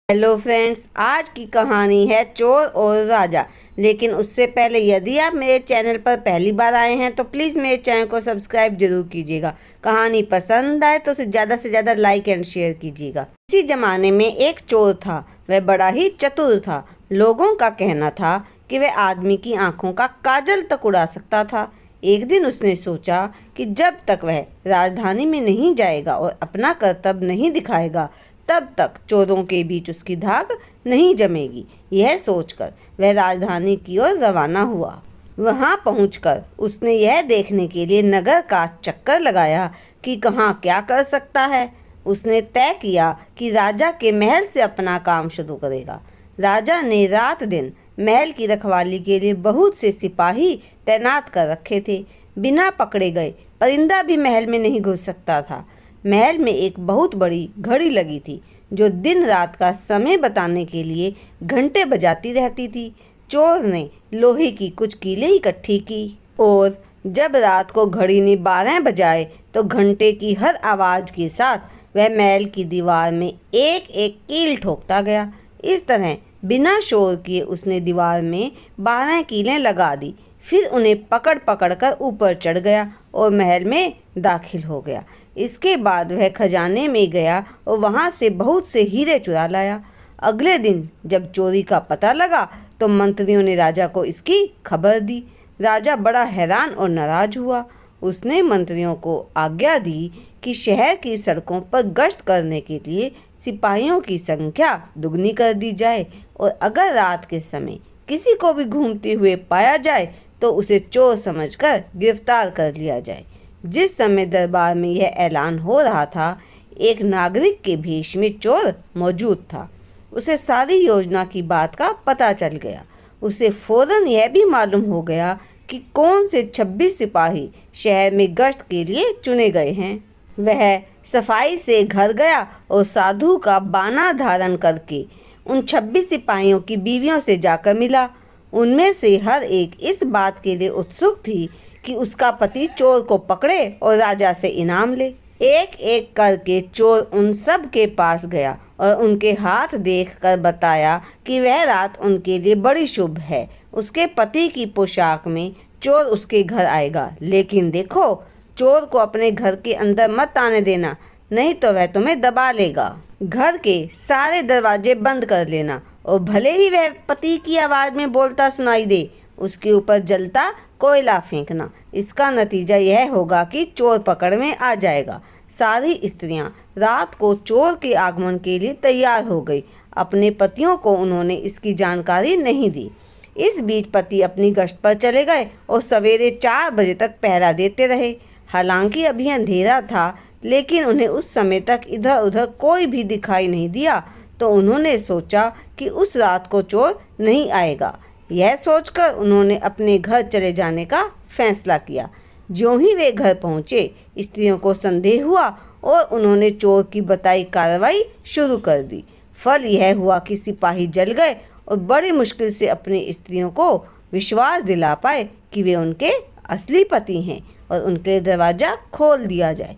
Hello friends, आज की कहानी है चोर और राजा। लेकिन उससे पहले यदि आप मेरे चैनल पर पहली बार आए हैं तो प्लीज़ मेरे चैनल को सब्सक्राइब जरूर कीजिएगा। कहानी पसंद आए तो उसे ज़्यादा से ज़्यादा लाइक एंड शेयर कीजिएगा। इसी ज़माने में एक चोर था। वह बड़ा ही चतुर था। लोगों का कहना था कि वह आदमी की आंखों का काजल तक उड़ा सकता था। एक दिन उसने सोचा कि जब तक वह राजधानी में नहीं जाएगा और अपना कर्तव्य नहीं दिखाएगा तब तक चोरों के बीच उसकी धाक नहीं जमेगी। यह सोचकर वह राजधानी की ओर रवाना हुआ। वहां पहुंचकर उसने यह देखने के लिए नगर का चक्कर लगाया कि कहाँ क्या कर सकता है। उसने तय किया कि राजा के महल से अपना काम शुरू करेगा। राजा ने रात दिन महल की रखवाली के लिए बहुत से सिपाही तैनात कर रखे थे। बिना पकड़े गए परिंदा भी महल में नहीं घुस सकता था। महल में एक बहुत बड़ी घड़ी लगी थी जो दिन रात का समय बताने के लिए घंटे बजाती रहती थी। चोर ने लोहे की कुछ कीलें इकट्ठी की और जब रात को घड़ी ने 12 बजाए तो घंटे की हर आवाज़ के साथ वह महल की दीवार में एक एक कील ठोकता गया। इस तरह बिना शोर किए उसने दीवार में 12 कीलें लगा दी। फिर उन्हें पकड़ पकड़ कर ऊपर चढ़ गया और महल में दाखिल हो गया। इसके बाद वह खजाने में गया और वहां से बहुत से हीरे चुरा लाया। अगले दिन जब चोरी का पता लगा तो मंत्रियों ने राजा को इसकी खबर दी। राजा बड़ा हैरान और नाराज हुआ। उसने मंत्रियों को आज्ञा दी कि शहर की सड़कों पर गश्त करने के लिए सिपाहियों की संख्या दुगनी कर दी जाए और अगर रात के समय किसी को भी घूमते हुए पाया जाए तो उसे चोर समझकर गिरफ्तार कर लिया जाए। जिस समय दरबार में यह ऐलान हो रहा था, एक नागरिक के भेष में चोर मौजूद था। उसे सारी योजना की बात का पता चल गया। उसे फौरन यह भी मालूम हो गया कि कौन से 26 सिपाही शहर में गश्त के लिए चुने गए हैं। वह सफाई से घर गया और साधु का बाना धारण करके उन 26 सिपाहियों की बीवियों से जाकर मिला। उनमें से हर एक इस बात के लिए उत्सुक थी कि उसका पति चोर को पकड़े और राजा से इनाम ले। एक एक करके चोर उन सब के पास गया और उनके हाथ देखकर बताया कि वह रात उनके लिए बड़ी शुभ है। उसके पति की पोशाक में चोर उसके घर आएगा, लेकिन देखो चोर को अपने घर के अंदर मत आने देना, नहीं तो वह तुम्हें दबा लेगा। घर के सारे दरवाजे बंद कर लेना और भले ही वह पति की आवाज़ में बोलता सुनाई दे, उसके ऊपर जलता कोयला फेंकना। इसका नतीजा यह होगा कि चोर पकड़ में आ जाएगा। सारी स्त्रियां रात को चोर के आगमन के लिए तैयार हो गई। अपने पतियों को उन्होंने इसकी जानकारी नहीं दी। इस बीच पति अपनी गश्त पर चले गए और सवेरे 4 बजे तक पहरा देते रहे। हालांकि अभी अंधेरा था, लेकिन उन्हें उस समय तक इधर उधर कोई भी दिखाई नहीं दिया, तो उन्होंने सोचा कि उस रात को चोर नहीं आएगा। यह सोचकर उन्होंने अपने घर चले जाने का फैसला किया। ज्यों ही वे घर पहुंचे, स्त्रियों को संदेह हुआ और उन्होंने चोर की बताई कार्रवाई शुरू कर दी। फल यह हुआ कि सिपाही जल गए और बड़ी मुश्किल से अपनी स्त्रियों को विश्वास दिला पाए कि वे उनके असली पति हैं और उनके दरवाज़ा खोल दिया जाए।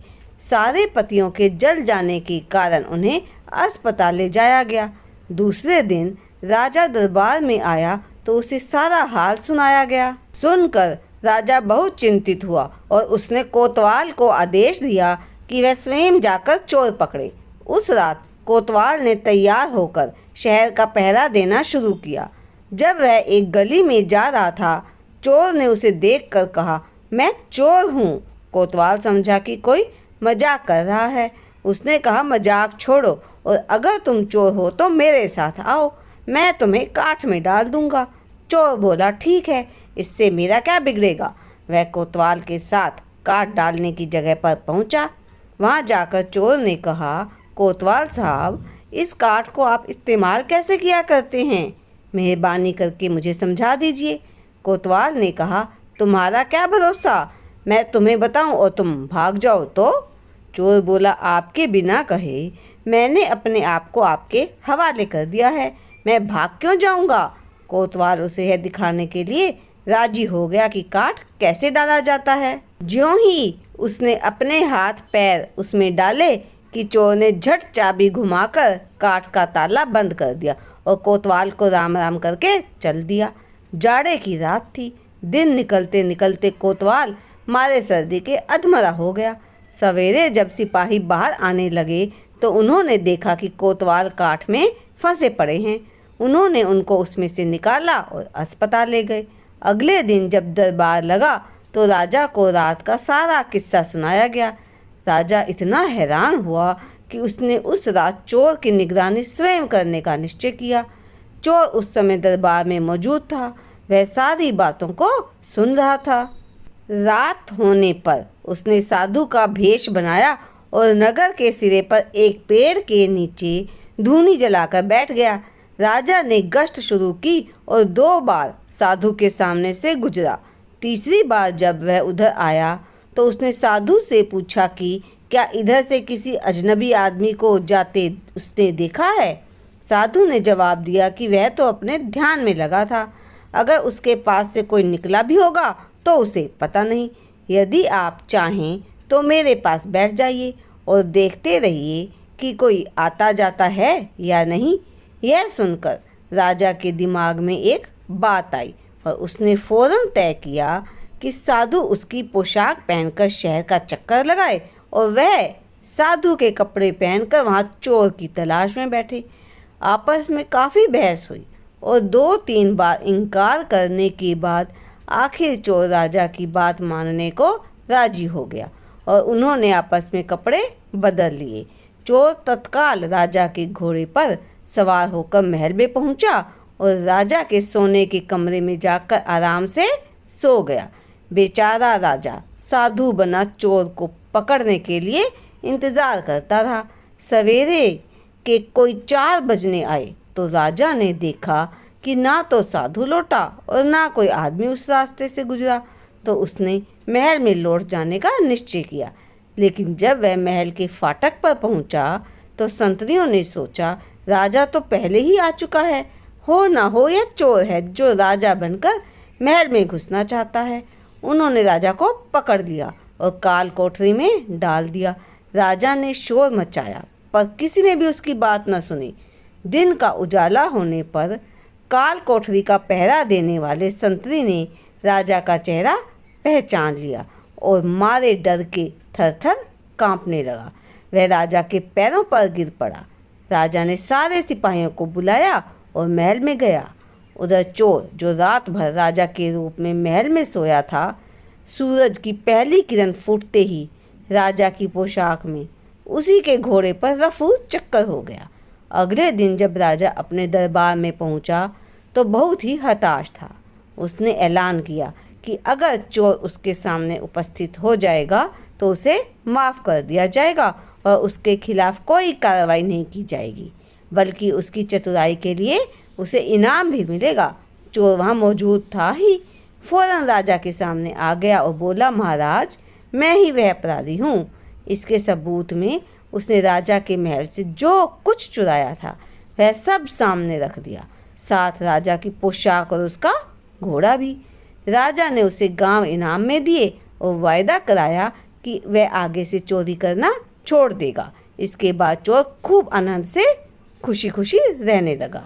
सारे पतियों के जल जाने के कारण उन्हें अस्पताल ले जाया गया। दूसरे दिन राजा दरबार में आया तो उसे सारा हाल सुनाया गया। सुनकर राजा बहुत चिंतित हुआ और उसने कोतवाल को आदेश दिया कि वह स्वयं जाकर चोर पकड़े। उस रात कोतवाल ने तैयार होकर शहर का पहरा देना शुरू किया। जब वह एक गली में जा रहा था, चोर ने उसे देखकर कहा, मैं चोर हूँ। कोतवाल समझा कि कोई मजाक कर रहा है। उसने कहा, मजाक छोड़ो और अगर तुम चोर हो तो मेरे साथ आओ, मैं तुम्हें काठ में डाल दूंगा। चोर बोला, ठीक है, इससे मेरा क्या बिगड़ेगा। वह कोतवाल के साथ काठ डालने की जगह पर पहुंचा। वहां जाकर चोर ने कहा, कोतवाल साहब, इस काठ को आप इस्तेमाल कैसे किया करते हैं? मेहरबानी करके मुझे समझा दीजिए। कोतवाल ने कहा, तुम्हारा क्या भरोसा, मैं तुम्हें बताऊं और तुम भाग जाओ तो? चोर बोला, आपके बिना कहे मैंने अपने आप को आपके हवाले कर दिया है, मैं भाग क्यों जाऊंगा? कोतवाल उसे यह दिखाने के लिए राजी हो गया कि काठ कैसे डाला जाता है। ज्यों ही उसने अपने हाथ पैर उसमें डाले, कि चोर ने झट चाबी घुमाकर काठ का ताला बंद कर दिया और कोतवाल को राम राम करके चल दिया। जाड़े की रात थी। दिन निकलते निकलते कोतवाल मारे सर्दी के अधमरा हो गया। सवेरे जब सिपाही बाहर आने लगे तो उन्होंने देखा कि कोतवाल काठ में फंसे पड़े हैं। उन्होंने उनको उसमें से निकाला और अस्पताल ले गए। अगले दिन जब दरबार लगा तो राजा को रात का सारा किस्सा सुनाया गया। राजा इतना हैरान हुआ कि उसने उस रात चोर की निगरानी स्वयं करने का निश्चय किया। चोर उस समय दरबार में मौजूद था। वह सारी बातों को सुन रहा था। रात होने पर उसने साधु का भेष बनाया और नगर के सिरे पर एक पेड़ के नीचे धूनी जलाकर बैठ गया। राजा ने गश्त शुरू की और 2 बार साधु के सामने से गुजरा। तीसरी बार जब वह उधर आया तो उसने साधु से पूछा कि क्या इधर से किसी अजनबी आदमी को जाते उसने देखा है। साधु ने जवाब दिया कि वह तो अपने ध्यान में लगा था। अगर उसके पास से कोई निकला भी होगा तो उसे पता नहीं। यदि आप चाहें तो मेरे पास बैठ जाइए और देखते रहिए कि कोई आता जाता है या नहीं। यह सुनकर राजा के दिमाग में एक बात आई और उसने फौरन तय किया कि साधु उसकी पोशाक पहनकर शहर का चक्कर लगाए और वह साधु के कपड़े पहनकर वहाँ चोर की तलाश में बैठे। आपस में काफ़ी बहस हुई और 2-3 बार इनकार करने के बाद आखिर चोर राजा की बात मानने को राजी हो गया और उन्होंने आपस में कपड़े बदल लिए। चोर तत्काल राजा के घोड़े पर सवार होकर महल में पहुंचा और राजा के सोने के कमरे में जाकर आराम से सो गया। बेचारा राजा साधु बना चोर को पकड़ने के लिए इंतज़ार करता रहा। सवेरे के कोई 4 बजने आए तो राजा ने देखा कि ना तो साधु लौटा और ना कोई आदमी उस रास्ते से गुजरा। तो उसने महल में लौट जाने का निश्चय किया। लेकिन जब वह महल के फाटक पर पहुंचा तो संतरियों ने सोचा राजा तो पहले ही आ चुका है, हो ना हो यह चोर है जो राजा बनकर महल में घुसना चाहता है। उन्होंने राजा को पकड़ लिया और काल कोठरी में डाल दिया। राजा ने शोर मचाया पर किसी ने भी उसकी बात न सुनी। दिन का उजाला होने पर काल कोठरी का पहरा देने वाले संतरी ने राजा का चेहरा पहचान लिया और मारे डर के थर-थर कांपने लगा। वह राजा के पैरों पर गिर पड़ा। राजा ने सारे सिपाहियों को बुलाया और महल में गया। उधर चोर जो रात भर राजा के रूप में महल में सोया था, सूरज की पहली किरण फूटते ही राजा की पोशाक में उसी के घोड़े पर रफू चक्कर हो गया। अगले दिन जब राजा अपने दरबार में पहुंचा तो बहुत ही हताश था। उसने ऐलान किया कि अगर चोर उसके सामने उपस्थित हो जाएगा तो उसे माफ़ कर दिया जाएगा और उसके खिलाफ कोई कार्रवाई नहीं की जाएगी, बल्कि उसकी चतुराई के लिए उसे इनाम भी मिलेगा। चोर वहाँ मौजूद था ही फौरन राजा के सामने आ गया और बोला, महाराज मैं ही वह अपराधी हूँ। इसके सबूत में उसने राजा के महल से जो कुछ चुराया था वह सब सामने रख दिया, साथ राजा की पोशाक और उसका घोड़ा भी। राजा ने उसे गांव इनाम में दिए और वायदा कराया कि वह आगे से चोरी करना छोड़ देगा। इसके बाद चोर खूब आनंद से खुशी खुशी रहने लगा।